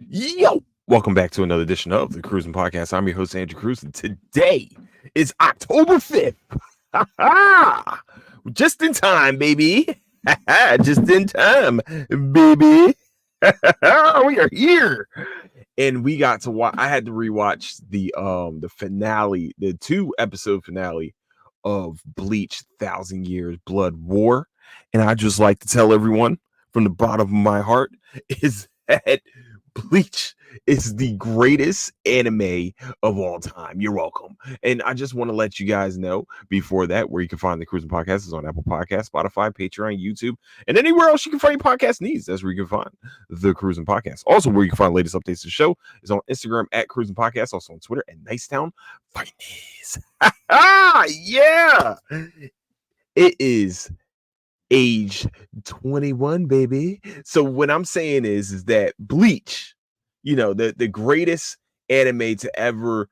Yo, welcome back to another edition of the Cruising Podcast. I'm your host, Andrew Cruz, and today is October 5th. Just in time, baby. Just in time, baby. We are here. And we got to watch. I had to rewatch the finale, the 2 episode finale of Bleach 1,000 Years Blood War. And I just like to tell everyone from the bottom of my heart is that Bleach is the greatest anime of all time. You're welcome. And I just want to let you guys know before that where you can find the Cruising Podcast is on Apple Podcasts, Spotify, Patreon, YouTube, and anywhere else you can find your podcast needs. That's where you can find the Cruising Podcast. Also, where you can find latest updates to the show is on Instagram at Cruising Podcast, also on Twitter at Nicetown Finance. Yeah. It is age 21, baby. So what I'm saying is that Bleach, the greatest anime to ever,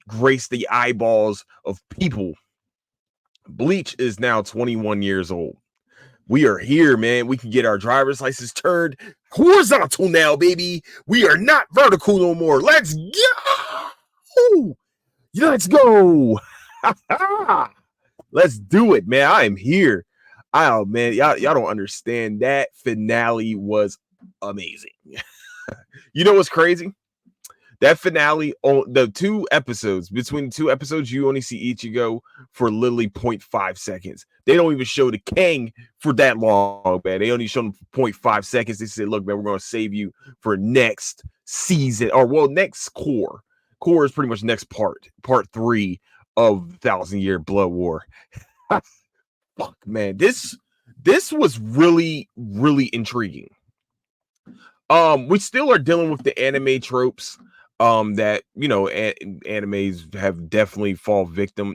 grace the eyeballs of people. Bleach is now 21 years old. We are here, man. We can get our driver's license turned horizontal now, baby. We are not vertical no more. Let's go. Let's go. Let's do it, man. I am here. Oh man, y'all don't understand. That finale was amazing. You know what's crazy? That finale on the 2 episodes, between the 2 episodes, you only see Ichigo for literally 0.5 seconds. They don't even show the Kang for that long, man. They only show them 0.5 seconds. They said, look, man, we're gonna save you for next season, or next core. Core is pretty much next part 3 of 1,000 Year Blood War. Fuck, man, this was really really intriguing. We still are dealing with the anime tropes that animes have definitely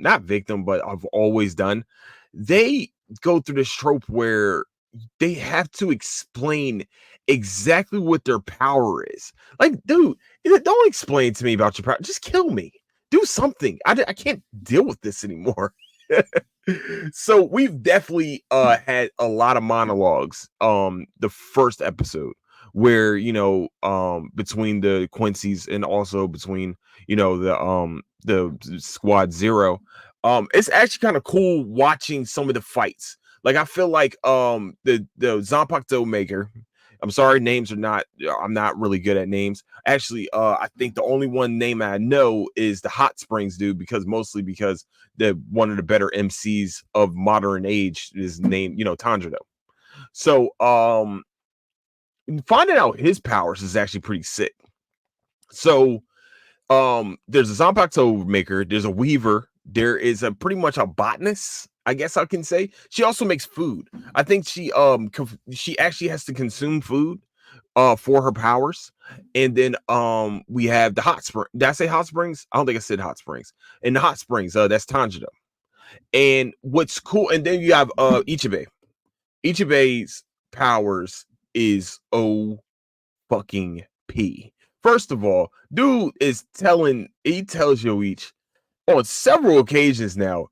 not victim, but I've always done. They go through this trope where they have to explain exactly what their power is. Like, dude, don't explain to me about your power. Just kill me. Do something. I can't deal with this anymore. So we've definitely had a lot of monologues the first episode where between the Quincy's and also between the Squad Zero. It's actually kind of cool watching some of the fights. Like, I feel like the Zanpakuto maker, I'm sorry, I'm not really good at names. Actually, I think the only one name I know is the Hot Springs dude, because one of the better MCs of modern age is named, Tanjiro. So finding out his powers is actually pretty sick. So there's a Zanpakuto maker, there's a weaver, there is a pretty much a botanist, I guess I can say. She also makes food. I think she actually has to consume food for her powers. And then we have the hot spring. Did I say hot springs? I don't think I said hot springs. And the hot springs, that's Tanjiro. And what's cool, and then you have Ichibe. Ichibe's powers is O fucking P. First of all, dude he tells Yoichi on several occasions now,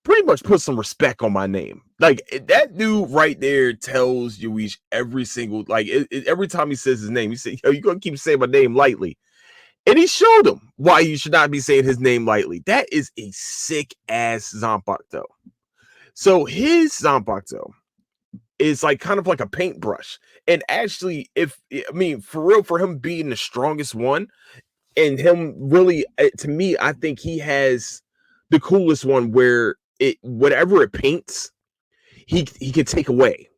pretty much put some respect on my name. Like, that dude right there tells Yoichi every single, every time he says his name, he says, yo, you're gonna keep saying my name lightly. And he showed him why you should not be saying his name lightly. That is a sick ass Zanpakuto. So his Zanpakuto is like kind of like a paintbrush. And actually, for real, for him being the strongest one, and him really, to me, I think he has the coolest one where whatever it paints, he can take away.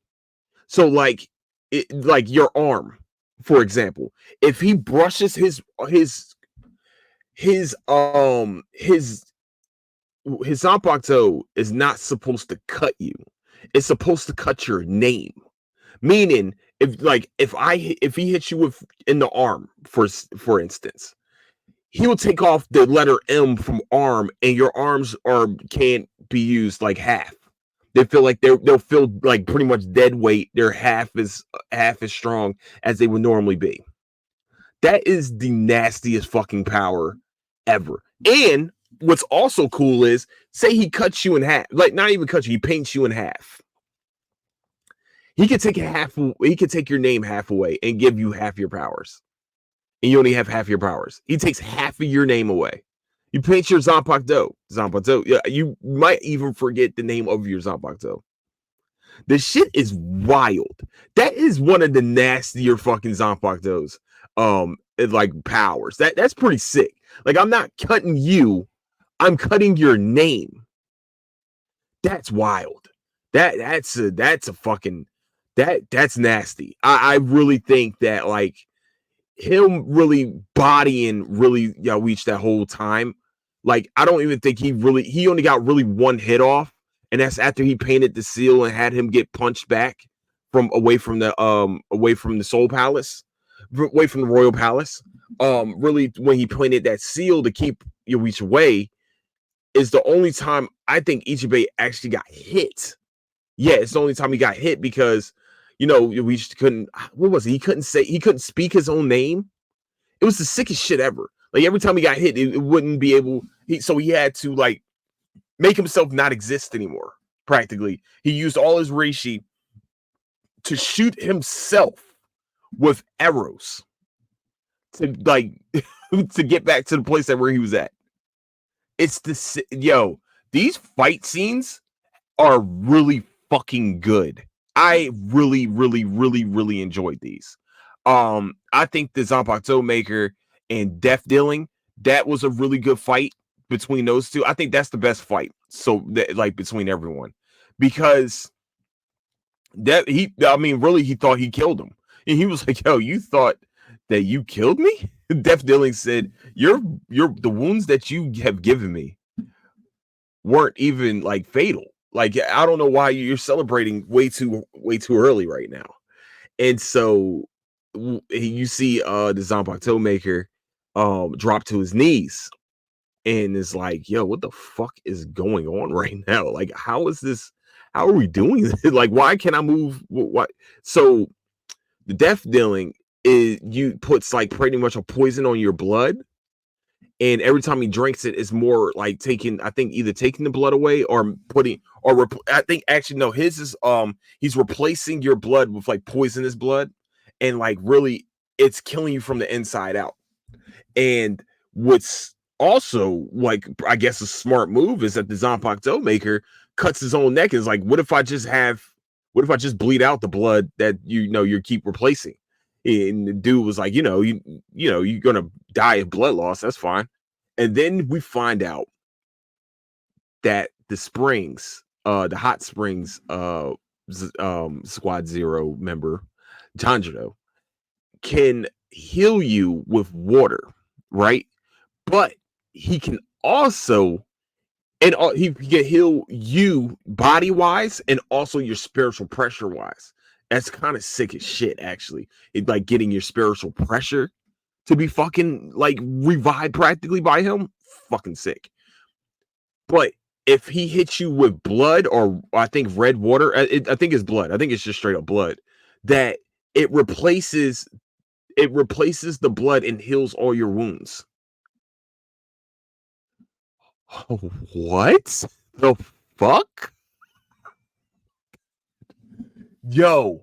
So like your arm, for example, if he brushes his Zanpakuto is not supposed to cut you. It's supposed to cut your name. Meaning, if he hits you in the arm, for instance, he will take off the letter M from arm, and your arms can't be used like half. They feel like they'll feel like pretty much dead weight. They're half as strong as they would normally be. That is the nastiest fucking power ever. And what's also cool is, say he cuts you in half, like not even cuts you, he paints you in half. He could take he could take your name half away and give you half your powers. And you only have half your powers. He takes half of your name away. You paint your Zanpakuto. Yeah, you might even forget the name of your Zanpakuto. The shit is wild. That is one of the nastier fucking Zanpakutos. Like powers. That's pretty sick. Like, I'm not cutting you, I'm cutting your name. That's wild. That's a fucking that's nasty. I really think that, like, him really bodying really Yaweech that whole time. Like, I don't even think he only got really one hit off, and that's after he painted the seal and had him get punched back from away from the Soul Palace, away from the Royal Palace. Really, when he painted that seal to keep Yaweech away, is the only time I think Ichibei actually got hit. Yeah, it's the only time he got hit because, we just couldn't. What was it? He couldn't speak his own name. It was the sickest shit ever. Like, every time he got hit, it wouldn't be able. So he had to, like, make himself not exist anymore. Practically, he used all his reishi to shoot himself with arrows to, like, to get back to the place that where he was at. It's these fight scenes are really fucking good. I really, really, really, really enjoyed these. I think the Zanpakuto Maker and Death Dealing, that was a really good fight between those two. I think that's the best fight. So like, between everyone, because really, he thought he killed him, and he was like, "Yo, you thought that you killed me?" Death Dealing said, "You're the wounds that you have given me weren't even, like, fatal. Like, I don't know why you're celebrating way too early right now." And so you see the Zanpakuto Maker drop to his knees and is like, "Yo, what the fuck is going on right now? Like, how are we doing this? Like, why can't I move? What?" So the death dealing is, you puts, like, pretty much a poison on your blood, and every time he drinks it, it's more like taking, I think, either taking the blood away or putting, or I think, actually, no, his is he's replacing your blood with, like, poisonous blood, and, like, really, it's killing you from the inside out. And what's also, like, I guess a smart move is that the Zanpakuto Maker cuts his own neck. Is like, what if I just bleed out the blood that you keep replacing? And the dude was like, you're gonna die of blood loss. That's fine. And then we find out that the springs, the hot springs, Squad Zero member Tanjiro can heal you with water, right? But he can also, and he can heal you body wise and also your spiritual pressure wise. That's kind of sick as shit, actually. It, like, getting your spiritual pressure to be fucking, like, revived practically by him, fucking sick. But if he hits you with blood, or I think red water, I think it's blood. I think it's just straight up blood. That it replaces the blood and heals all your wounds. What the fuck? Yo,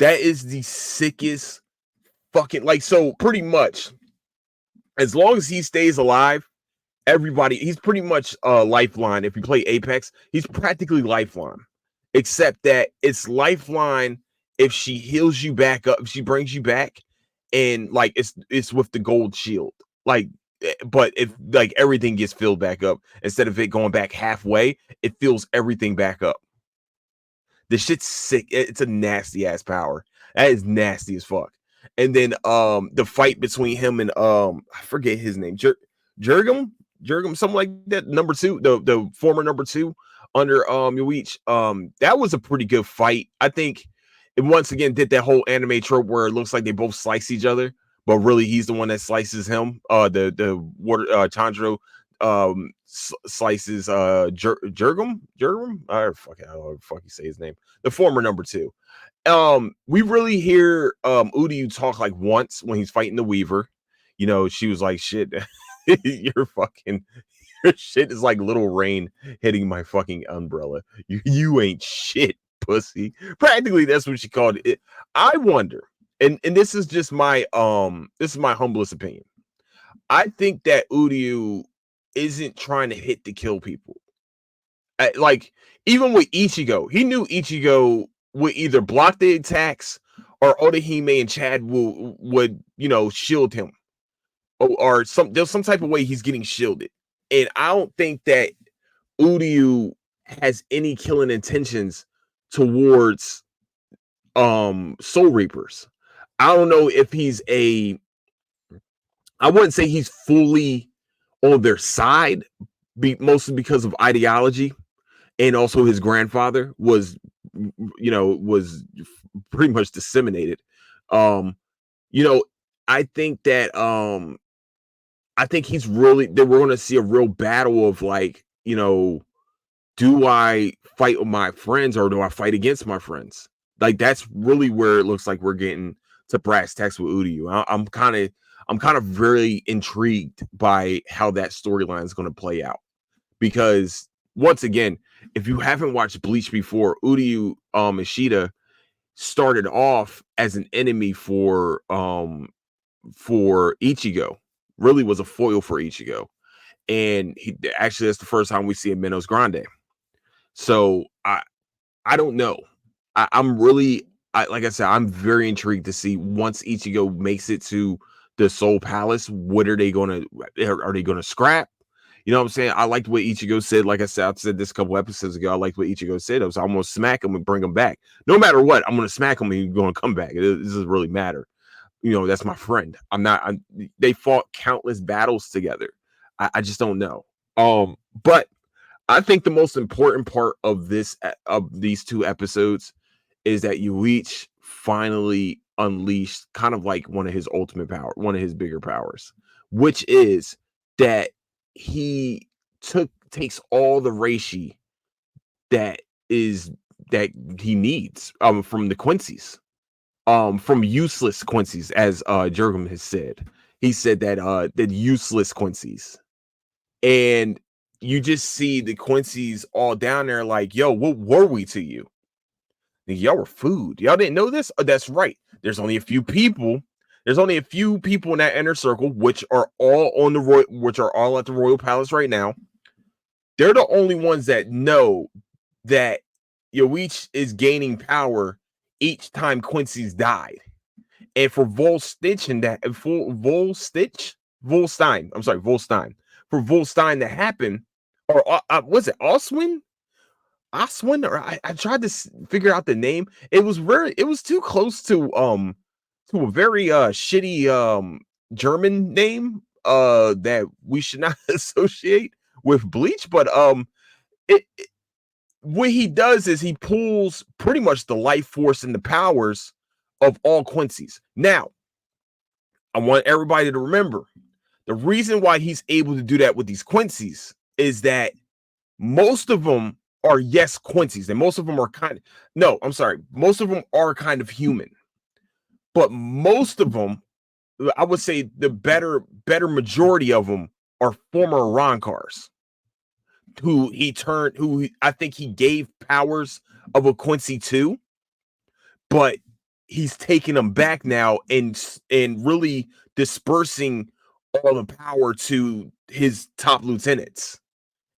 that is the sickest fucking, like, so pretty much, as long as he stays alive, he's pretty much Lifeline. If you play Apex, he's practically Lifeline, except that it's Lifeline if she heals you back up, if she brings you back, and, like, it's with the gold shield, like, but if, like, everything gets filled back up, instead of it going back halfway, it fills everything back up. The shit's sick. It's a nasty ass power. That is nasty as fuck. And then the fight between him and I forget his name. Jurgum, something like that. Number two, the former number two under Yuichi. That was a pretty good fight. I think it once again did that whole anime trope where it looks like they both slice each other, but really he's the one that slices him. The water Chandro slices Jurgum. Fuck it, I don't know fuck you say his name. The former number two. We really hear Udiu talk, like, once when he's fighting the Weaver. She was like, "Shit, you're fucking, your shit is like little rain hitting my fucking umbrella. You ain't shit." pussy. Practically, that's what she called it. I wonder, and this is just my this is my humblest opinion. I think that Uryu isn't trying to hit to kill people. Like even with Ichigo, he knew Ichigo would either block the attacks or Odahime and Chad would shield him, or there's some type of way he's getting shielded. And I don't think that Uryu has any killing intentions towards Soul Reapers. I don't know if I wouldn't say he's fully on their side, mostly because of ideology, and also his grandfather was pretty much disseminated. Um, you know, I think that I think he's really that we're gonna see a real battle of like, do I fight with my friends or do I fight against my friends? Like that's really where it looks like we're getting to brass tacks with Uryu. I'm kind of very intrigued by how that storyline is going to play out, because once again, if you haven't watched Bleach before, Uryu Ishida started off as an enemy for Ichigo. Really was a foil for Ichigo, and actually that's the first time we see a Minos Grande. So I don't know. I'm really like I said, I'm very intrigued to see once Ichigo makes it to the Soul Palace. What are they gonna scrap? You know what I'm saying? I liked what Ichigo said. Like I said this a couple episodes ago. I liked what Ichigo said. I was I'm gonna smack him and bring him back. No matter what, I'm gonna smack him and he's gonna come back. It doesn't really matter. That's my friend. They fought countless battles together. I just don't know. But I think the most important part of these two episodes is that Yuichi finally unleashed kind of like one of his ultimate power, one of his bigger powers, which is that he takes all the reishi that he needs from the Quincy's, from useless Quincy's, as Jurgum has said. He said that useless Quincy's, and you just see the Quincy's all down there like, yo, what were we to you? Y'all were food. Y'all didn't know this? Oh, that's right. There's only a few people. There's only a few people in that inner circle, which are all at the Royal Palace right now. They're the only ones that know that Yoichi is gaining power each time Quincy's died. And for Volstein, for Volstein to happen, or was it Oswin? Oswin, or I tried to figure out the name. It was too close to a very shitty German name that we should not associate with Bleach. But what he does is he pulls pretty much the life force and the powers of all Quincy's. Now, I want everybody to remember the reason why he's able to do that with these Quincy's is that most of them are Quincy's, and most of them are most of them are kind of human, but most of them, I would say the better majority of them are former Ronkars who I think he gave powers of a Quincy to, but he's taking them back now and really dispersing all the power to his top lieutenants.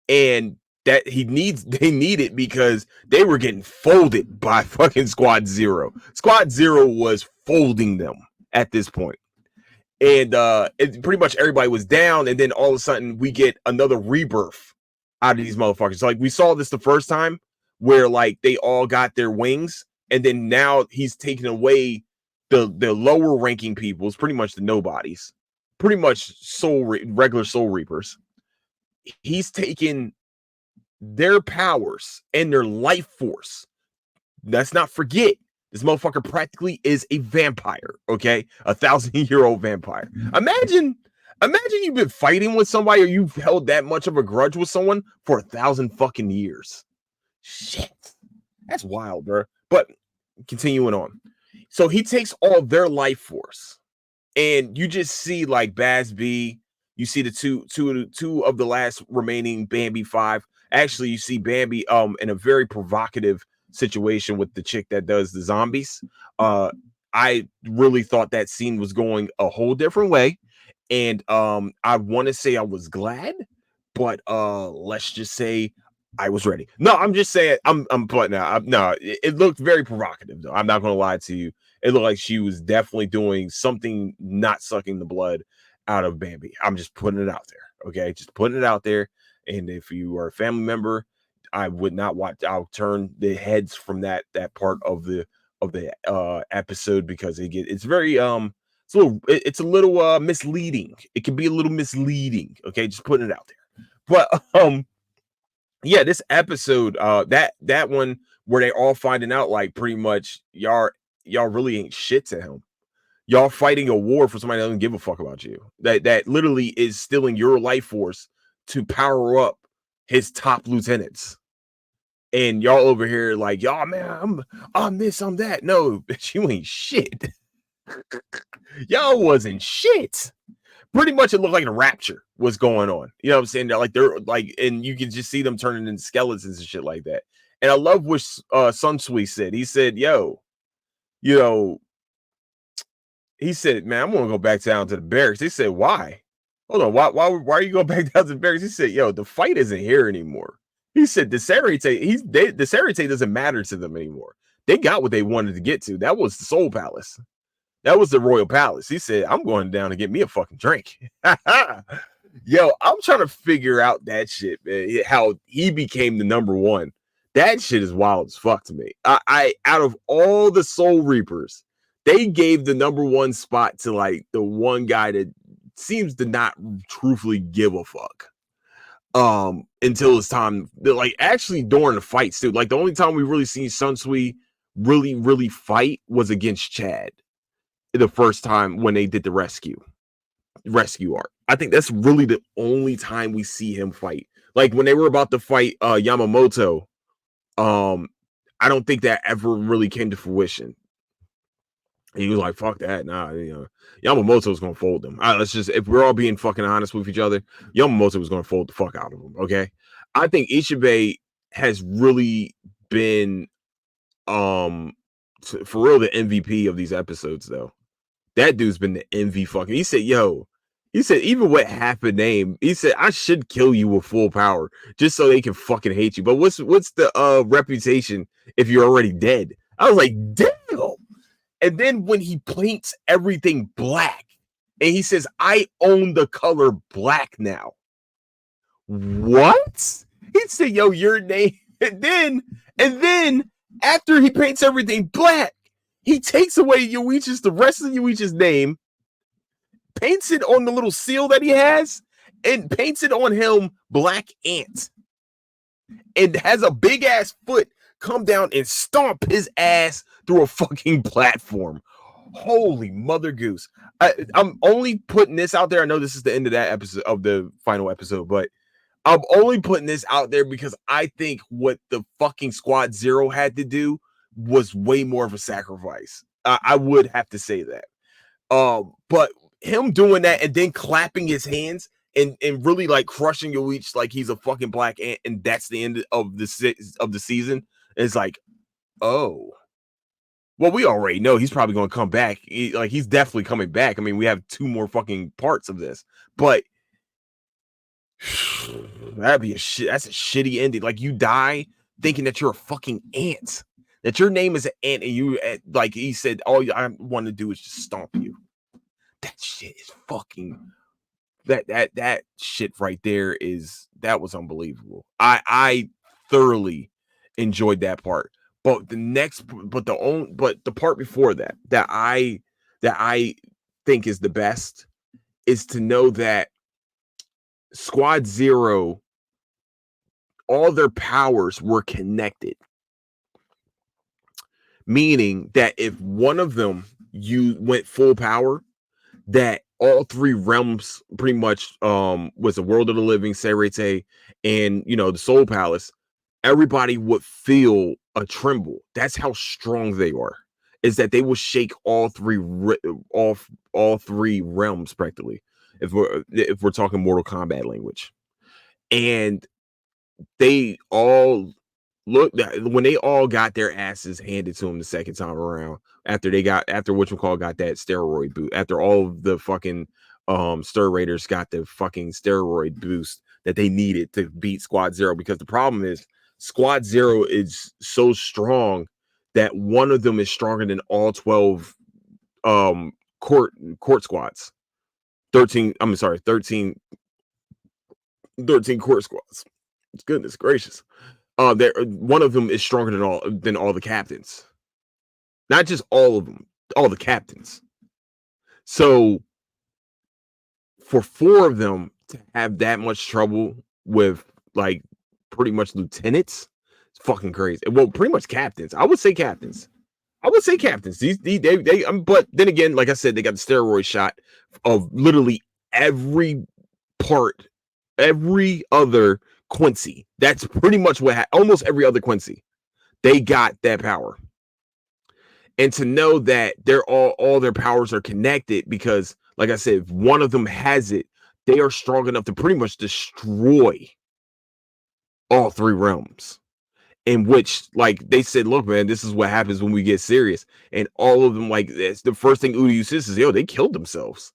And that they need it because they were getting folded by fucking Squad Zero. Squad Zero was folding them at this point. And pretty much everybody was down, and then all of a sudden we get another rebirth out of these motherfuckers. So like we saw this the first time where like they all got their wings, and then now he's taking away the lower ranking people. It's pretty much the nobodies, pretty much regular Soul Reapers. He's taken their powers and their life force. Let's not forget, this motherfucker practically is a vampire, okay? 1,000-year-old vampire. Imagine you've been fighting with somebody, or you've held that much of a grudge with someone for 1,000 fucking years. Shit. That's wild, bro. But continuing on. So he takes all their life force, and you just see like Baz B, you see the two of the last remaining Bambi 5. Actually, you see Bambi in a very provocative situation with the chick that does the zombies. I really thought that scene was going a whole different way, and I want to say I was glad, but let's just say I was ready. No, I'm just saying I'm putting out. No, it looked very provocative though. I'm not gonna lie to you. It looked like she was definitely doing something, not sucking the blood out of Bambi. I'm just putting it out there. Okay, just putting it out there. And if you are a family member, I would not watch. I'll turn the heads from that part of the episode, because it's very it's a little misleading. It can be a little misleading. Okay, just putting it out there. But yeah, this episode, that one where they all finding out like pretty much y'all really ain't shit to him. Y'all fighting a war for somebody that doesn't give a fuck about you. That literally is stealing your life force to power up his top lieutenants. And y'all over here like, y'all, man, I'm this, I'm that. No, bitch, you ain't shit. Y'all wasn't shit. Pretty much it looked like a rapture was going on. You know what I'm saying? They're like, and you can just see them turning into skeletons and shit like that. And I love what Sun Sui said. He said, yo, you know, he said, man, I'm gonna go back down to the barracks. They said, why? Hold on, why are you going back down to the barracks? He said, yo, the fight isn't here anymore. He said the Sarite doesn't matter to them anymore. They got what they wanted to get to. That was the Soul Palace. That was the Royal Palace. He said, I'm going down to get me a fucking drink. Yo, I'm trying to figure out that shit, man. How he became the number one. That shit is wild as fuck to me. I out of all the Soul Reapers, they gave the number one spot to like the one guy that seems to not truthfully give a fuck. Until it's time, like actually during the fights, too. Like the only time we really seen Sun Sui really fight was against Chad. The first time when they did the rescue arc. I think that's really the only time we see him fight. Like when they were about to fight Yamamoto, I don't think that ever really came to fruition. He was like, fuck that. Nah, Yamamoto's gonna fold them. Let's just, if we're all being fucking honest with each other, Yamamoto was gonna fold the fuck out of him. Okay. I think Ichibe has really been for real the MVP of these episodes though. That dude's been the MV fucking. He said, even with half a name, he said, I should kill you with full power just so they can fucking hate you. But what's the reputation if you're already dead? I was like, damn. And then when he paints everything black and he says, I own the color black now. What? He said, yo, your name. And then after he paints everything black, he takes away the rest of Yuichi's name, paints it on the little seal that he has, and paints it on him Black Ant. And has a big ass foot come down and stomp his ass through a fucking platform. Holy mother goose. I'm only putting this out there. I know this is the end of that episode, of the final episode, but I'm only putting this out there because I think what the fucking Squad Zero had to do was way more of a sacrifice. I would have to say that. But him doing that and then clapping his hands and really like crushing Yoichi like he's a fucking black ant, and that's the end of the season. It's like, oh, well, we already know he's probably going to come back. He's definitely coming back. I mean, we have 2 more fucking parts of this, but that'd be that's a shitty ending. Like you die thinking that you're a fucking ant, that your name is an ant, and you like he said, all I want to do is just stomp you. That shit is fucking that shit right there that was unbelievable. I thoroughly enjoyed that part. But the part before that I think is the best is to know that Squad Zero, all their powers were connected. Meaning that if one of them you went full power, that all 3 realms pretty much was the world of the living, Serete, and the Soul Palace, everybody would feel a tremble. That's how strong they are. Is that they will shake all 3 realms practically, if we're talking Mortal Kombat language. And they all look, when they all got their asses handed to them the second time around, after whatchamacallit got that steroid boot, after all of the fucking Stir Raiders got the fucking steroid boost that they needed to beat Squad Zero, because the problem is Squad Zero is so strong that one of them is stronger than all 12 court squads. 13 court squads. Goodness gracious. One of them is stronger than all the captains. Not just all of them, all the captains. So for 4 of them to have that much trouble with like pretty much lieutenants, it's fucking crazy. Well, pretty much captains. I would say captains. They but then again, like I said, they got the steroid shot of literally every other Quincy. That's pretty much what almost every other Quincy. They got that power. And to know that they're all their powers are connected, because like I said, if one of them has it, they are strong enough to pretty much destroy all 3 realms. In which, like, they said, look, man, this is what happens when we get serious. And all of them, like, that's the first thing Udiyu says is, yo, they killed themselves.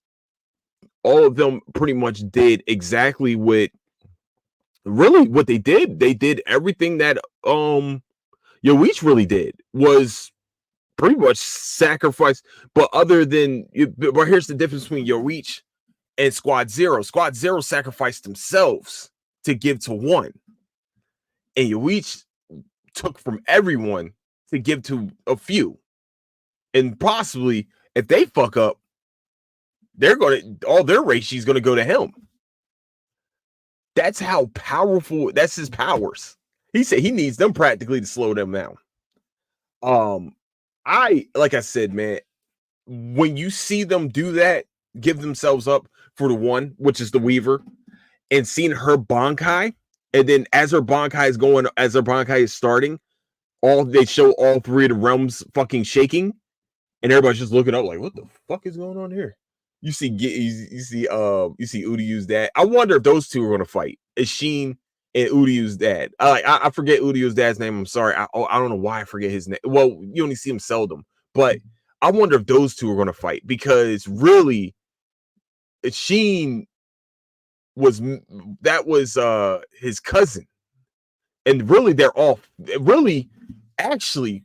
All of them pretty much did exactly what they did. They did everything that Yoichi really did, was pretty much sacrifice. But here's the difference between Yoichi and Squad Zero. Squad Zero sacrificed themselves to give to one, and Yoichi took from everyone to give to a few. And possibly, if they fuck up, all their Reishi's gonna go to him. That's how powerful. That's his powers. He said he needs them practically to slow them down. Like I said, man, when you see them do that, give themselves up for the one, which is the Weaver, and seeing her Bankai, and then as her Bankai is starting, they show all 3 of the realms fucking shaking, and everybody's just looking up like, what the fuck is going on here? You see Udiyu's dad. I wonder if those 2 are going to fight. Ishin and Udiyu's dad. I forget Udiyu's dad's name. I'm sorry. I don't know why I forget his name. Well, you only see him seldom, but I wonder if those 2 are going to fight, because really, Ishin was his cousin, and really actually,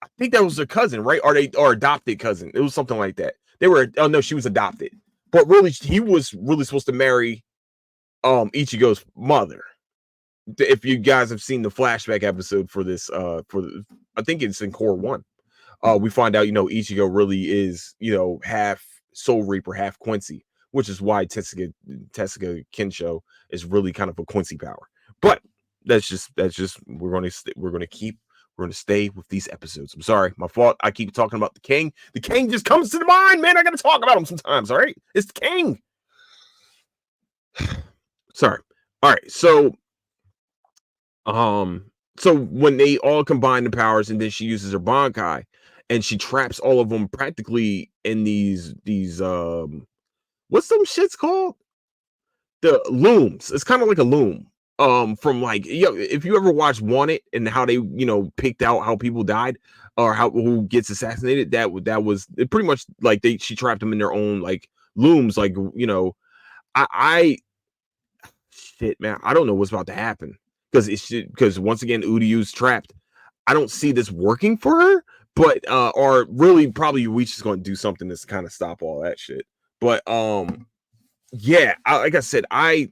I think that was their cousin, right? Or adopted cousin. It was something like that. She was adopted. But really, he was really supposed to marry Ichigo's mother. If you guys have seen the flashback episode for this, I think it's in Core 1. We find out, Ichigo really is, half Soul Reaper, half Quincy, which is why Tetsuga Kensho is really kind of a Quincy power. But that's just we're going to stay with these episodes. I'm sorry, my fault. I keep talking about the king. The king just comes to the mind, man. I got to talk about him sometimes. All right, it's the king. Sorry. All right, so when they all combine the powers, and then she uses her Bankai, and she traps all of them practically in these what's some shit's called? The looms. It's kind of like a loom. From like, if you ever watched Wanted and how they, picked out how people died or who gets assassinated, that was it, pretty much like she trapped them in their own like looms. Like, shit, man, I don't know what's about to happen, because once again, Udiyu's trapped. I don't see this working for her, but or really probably Yuichi's going to do something to kind of stop all that shit. But yeah, like I said, I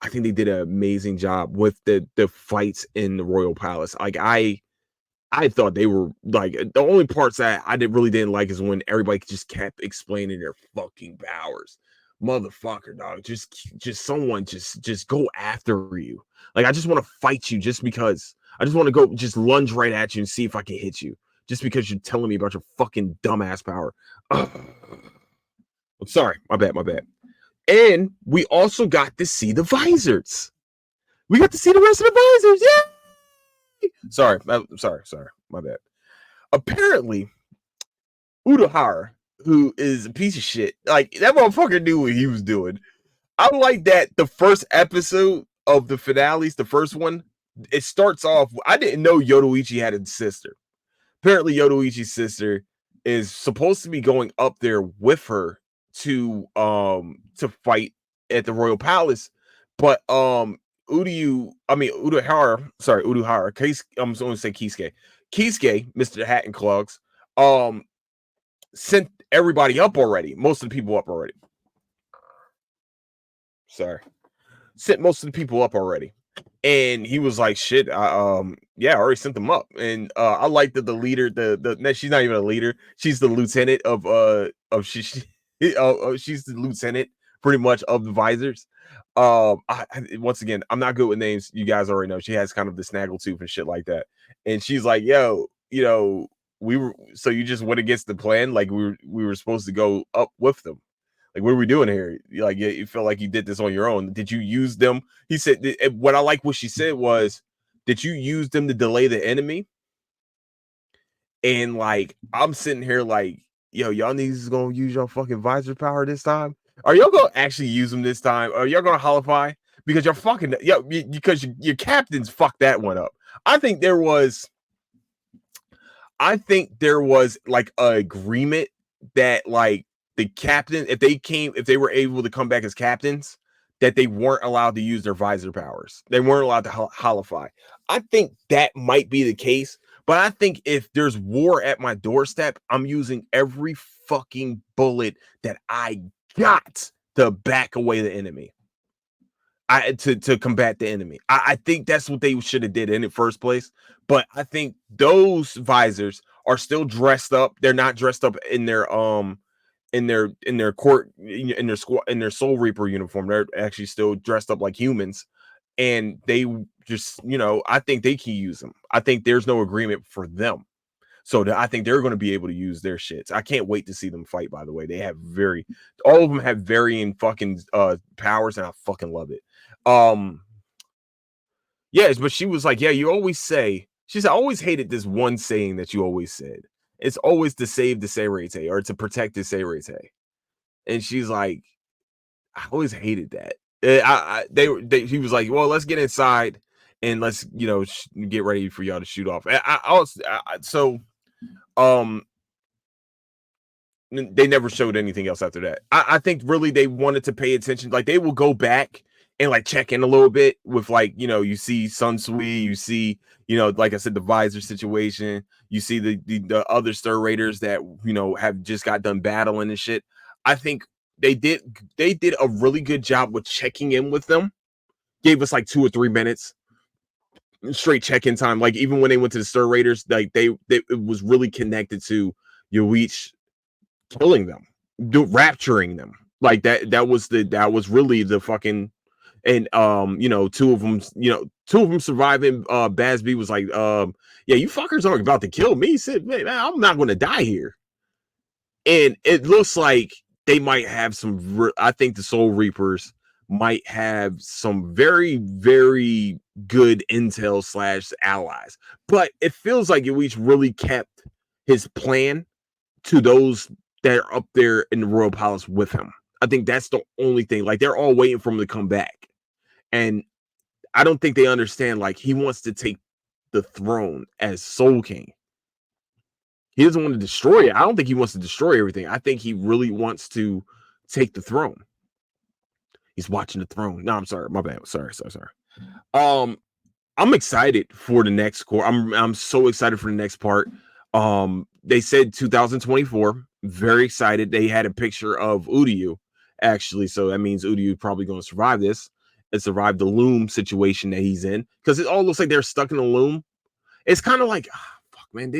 think they did an amazing job with the fights in the Royal Palace. Like I thought they were like, the only parts that I really didn't like is when everybody just kept explaining their fucking powers. Motherfucker, dog. Just someone just go after you. Like, I just want to fight you just because. I just want to go just lunge right at you and see if I can hit you. Just because you're telling me about your fucking dumbass power. I'm sorry. My bad. And we also got to see the visors. We got to see the rest of the visors. Yay! Sorry. My bad. Apparently, Urahara, who is a piece of shit, like, that motherfucker knew what he was doing. I like that the first episode of the finales, the first one, it starts off. I didn't know Yoruichi had a sister. Apparently, Yoruichi's sister is supposed to be going up there with her to fight at the Royal Palace, but Uruhara, I'm going to say Kisuke, Mr. Hat and Clogs, um, sent everybody up already. Most of the people up already. Sorry, sent most of the people up already. And he was like, "Shit, yeah, I already sent them up." And I like that the leader, she's not even a leader; she's the lieutenant she's the lieutenant, pretty much, of the visors. Once again, I'm not good with names. You guys already know she has kind of the snaggletooth and shit like that. And she's like, "Yo, we were so you just went against the plan. Like we were supposed to go up with them." Like, what are we doing here? Like, you feel like you did this on your own. Did you use them? He said, what I like what she said was, did you use them to delay the enemy? And like, I'm sitting here like, yo, y'all niggas gonna use your fucking visor power this time? Are y'all gonna actually use them this time? Are y'all gonna holify? Because you're fucking, because your captains fucked that one up. I think there was like an agreement that like the captain, if they were able to come back as captains, that they weren't allowed to use their visor powers. They weren't allowed to holify. I think that might be the case, but I think if there's war at my doorstep, I'm using every fucking bullet that I got to back away the enemy. To combat the enemy. I think that's what they should have did in the first place. But I think those visors are still dressed up. They're not dressed up in their in their Soul Reaper uniform. They're actually still dressed up like humans, and they just I think they can use them. I think there's no agreement for them. So I think they're going to be able to use their shits. I can't wait to see them fight. By the way, all of them have varying fucking powers, and I fucking love it. Yes, but she was like, yeah, you always say. She said, I always hated this one saying that you always said. It's always to save the Seirete or to protect the Seirete. And she's like, I always hated that. He was like, well, let's get inside and let's get ready for y'all to shoot off. Um they never showed anything else after that. I think really they wanted to pay attention. Like they will go back and like check in a little bit with like, you see Sun Sui, you see, like I said, the visor situation, you see the other stir raiders that, have just got done battling and shit. I think they did a really good job with checking in with them. Gave us like 2 or 3 minutes straight check-in time. Like even when they went to the stir raiders, like they it was really connected to Yoichi killing them, rapturing them. Like that was really the fucking. And two of them surviving. Basby was like, yeah, you fuckers aren't about to kill me. He said, man, I'm not going to die here. And it looks like they might have I think the Soul Reapers might have some very, very good intel / allies. But it feels like Yoichi really kept his plan to those that are up there in the Royal Palace with him. I think that's the only thing. Like they're all waiting for him to come back. And I don't think they understand, like, he wants to take the throne as Soul King. He doesn't want to destroy it. I don't think he wants to destroy everything. I think he really wants to take the throne. He's watching the throne. No, I'm sorry. My bad. Sorry. Um, I'm excited for the next core. I'm so excited for the next part. They said 2024. Very excited. They had a picture of Uryu, actually. So that means Uryu probably going to survive this and survive the loom situation that he's in. Because it all looks like they're stuck in the loom. It's kind of like, fuck, man.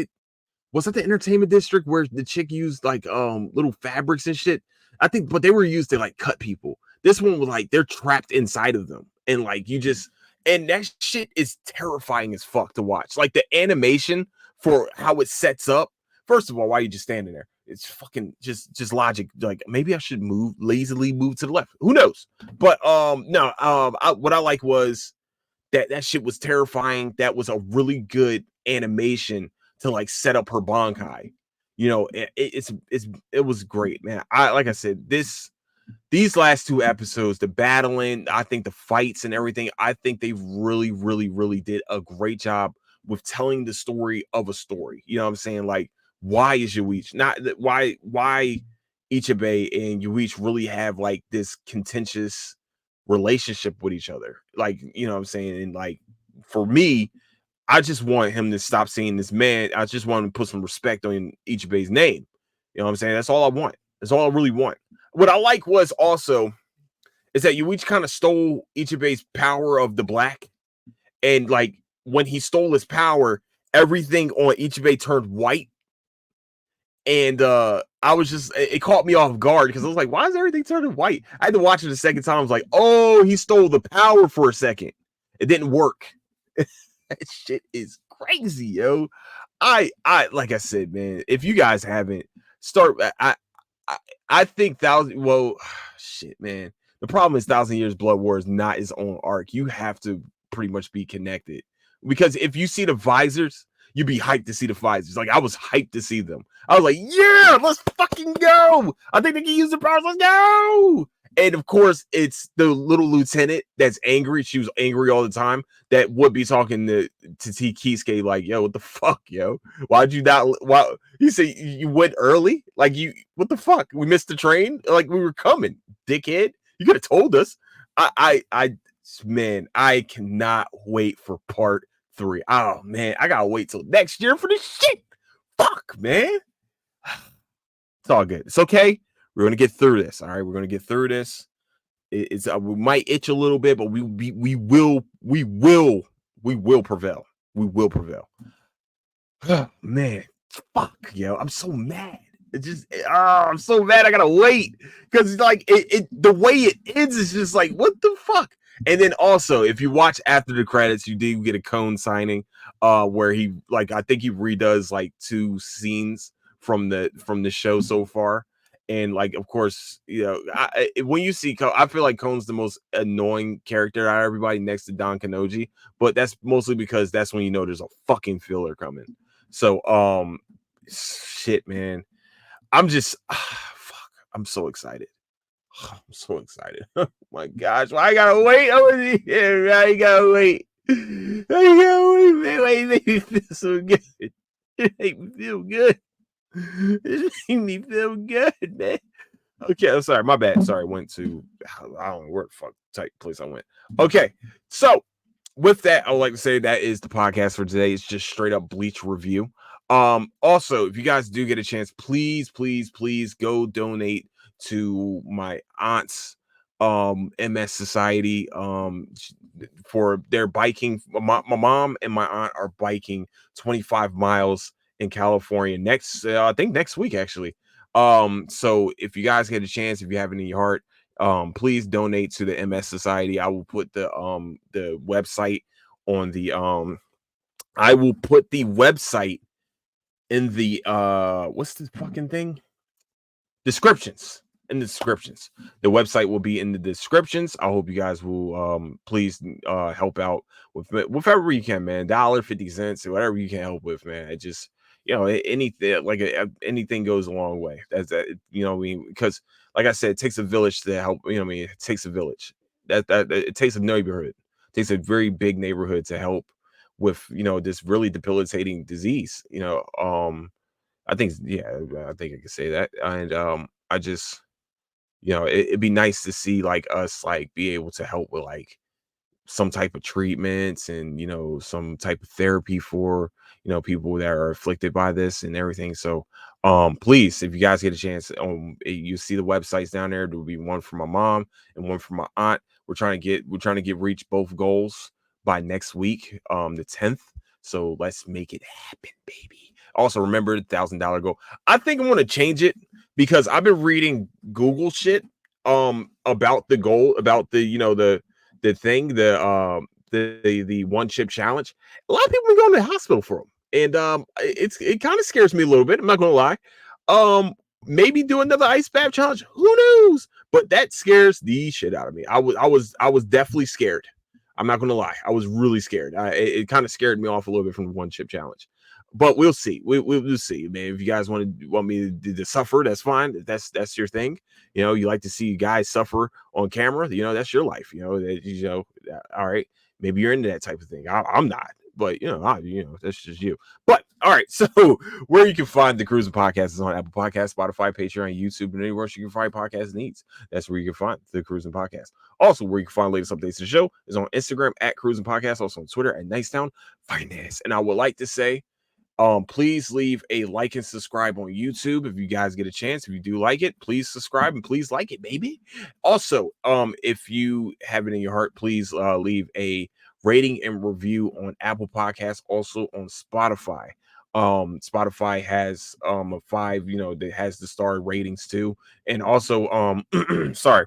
Was that the entertainment district where the chick used like little fabrics and shit? I think, but they were used to like cut people. This one was like they're trapped inside of them, and like and that shit is terrifying as fuck to watch. Like the animation for how it sets up. First of all, why are you just standing there? It's fucking just logic. Like maybe I should lazily move to the left. Who knows? But no, what I like was that shit was terrifying. That was a really good animation to like set up her Bankai. It was great, man. Like I said, this these last two episodes, the battling, I think the fights and everything, I think they really, really, really did a great job with telling the story of a story. You know what I'm saying? Like, why is Yuichi not that why Ichibe and Yuichi really have like this contentious relationship with each other? Like, you know what I'm saying? And like for me, I just want him to stop seeing this man. I just want him to put some respect on Ichibe's name. You know what I'm saying? That's all I want. That's all I really want. What I like was also is that Yuichi kind of stole Ichibe's power of the black. And like when he stole his power, everything on Ichibe turned white. And I was just it caught me off guard because I was like, why is everything turning white? I had to watch it a second time. I was like, oh, he stole the power for a second. It didn't work. That shit is crazy, yo. I like I said, man, if you guys haven't start I, I think thousand well shit, man. The problem is Thousand Years Blood War is not its own arc. You have to pretty much be connected. Because if you see the visors, you'd be hyped to see the visors. Like I was hyped to see them. I was like, yeah, let's fucking go. I think they can use the powers. Let's go. And of course, it's the little lieutenant that's angry. She was angry all the time. That would be talking to Kisuke like, yo, what the fuck, yo? Why'd you not? Why you say you went early? Like you, what the fuck? We missed the train. Like we were coming, dickhead. You could have told us. Man, I cannot wait for part 3. Oh man, I gotta wait till next year for this shit. Fuck, man. It's all good. It's okay. We're gonna get through this. All right, we're gonna get through this. It's we might itch a little bit, but we will prevail. We will prevail. Oh, man, fuck, yo, I'm so mad. It just, I'm so mad. I gotta wait because like the way it ends is just like what the fuck. And then also, if you watch after the credits, you do get a Cone signing, where he like I think he redoes like 2 scenes from the show so far. And like, of course, you know, when you see Cone, I feel like Cone's the most annoying character out of everybody next to Don Kanoji, but that's mostly because that's when you know there's a fucking filler coming. So, shit, man, I'm just, fuck, I'm so excited. I'm so excited. Oh my gosh, well, I gotta wait over here. I gotta wait. I gotta wait, man. Wait, it made me feel so good. It made me feel good. It made me feel good, man. Okay, I'm sorry, my bad. Sorry, I went to I don't know where the fuck type place I went. Okay, so with that, I would like to say that is the podcast for today. It's just straight up Bleach review. Also, if you guys do get a chance, please, please, please go donate to my aunt's MS Society for their biking. My mom and my aunt are biking 25 miles in California next I think next week actually. So if you guys get a chance, if you have any heart, please donate to the MS Society. I will put the website on the I will put the website in the what's the fucking thing? Descriptions. In the descriptions. The website will be in the descriptions. I hope you guys will please help out with whatever you can, man. $1.50, whatever you can help with, man. It just you know anything like anything goes a long way. That's that you know I mean because like I said, it takes a village to help. You know what I mean? It takes a village. That it takes a neighborhood. It takes a very big neighborhood to help with you know this really debilitating disease. You know, I think yeah, I think I can say that. And I just you know it'd be nice to see like us like be able to help with like some type of treatments and you know some type of therapy for you know people that are afflicted by this and everything. So please if you guys get a chance you see the websites down there. There will be one for my mom and one for my aunt. We're trying to get reach both goals by next week the 10th. So let's make it happen, baby. Also remember the $1,000 goal. I think I want to change it because I've been reading Google shit about the goal, about the you know the thing, the one chip challenge. A lot of people been going to the hospital for them, and it kind of scares me a little bit. I'm not gonna lie. Maybe do another ice bath challenge. Who knows? But that scares the shit out of me. I was definitely scared. I'm not gonna lie. I was really scared. It kind of scared me off a little bit from the one chip challenge. but we'll see. We'll see, man. If you guys want me to suffer, that's fine. That's your thing. You know, you like to see guys suffer on camera. You know, that's your life. You know, all right. Maybe you're into that type of thing. I'm not, but that's just you. But all right. So where you can find the Cruising Podcast is on Apple Podcasts, Spotify, Patreon, YouTube, and anywhere else you can find podcast needs. That's where you can find the Cruising Podcast. Also, where you can find latest updates to the show is on Instagram at Cruising Podcast, also on Twitter at Nicetown Finance. And I would like to say, please leave a like and subscribe on YouTube if you guys get a chance. If you do like it, please subscribe and please like it, baby. Also, if you have it in your heart, please leave a rating and review on Apple Podcasts, also on Spotify. Spotify has a 5, that has the star ratings too. And also, sorry.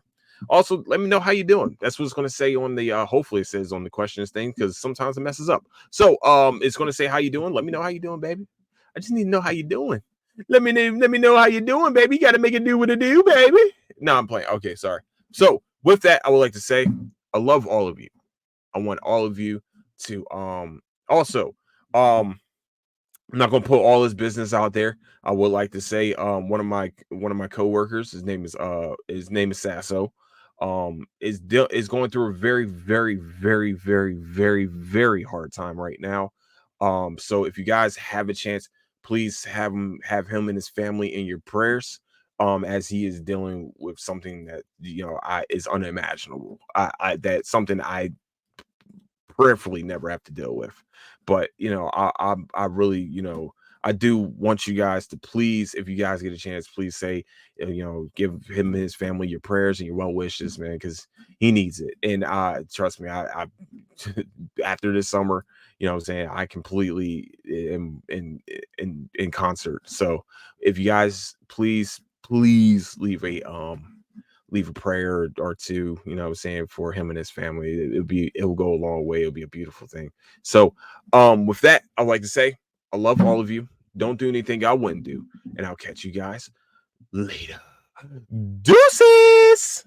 Also, let me know how you doing. That's what it's going to say on the hopefully it says on the questions thing, because sometimes it messes up. So it's going to say how you doing. Let me know how you doing, baby. I just need to know how you doing. Let me know how you doing, baby. You got to make it do what it do, baby. No, I'm playing. Okay, sorry. So with that, I would like to say I love all of you. I want all of you to also I'm not gonna put all his business out there. I would like to say one of my coworkers, his name is Sasso, is going through a very, very, very, very, very, very hard time right now. So if you guys have a chance, please have him and his family in your prayers. As he is dealing with something that is unimaginable. That's something I prayerfully never have to deal with. But I really, I do want you guys to please, if you guys get a chance, please say, give him and his family your prayers and your well wishes, man, because he needs it. And trust me, I after this summer, what I'm saying, I completely am in concert. So if you guys please leave a prayer or two, what I'm saying, for him and his family. It will go a long way. It'll be a beautiful thing. So with that, I'd like to say I love all of you. Don't do anything I wouldn't do. And I'll catch you guys later. Deuces.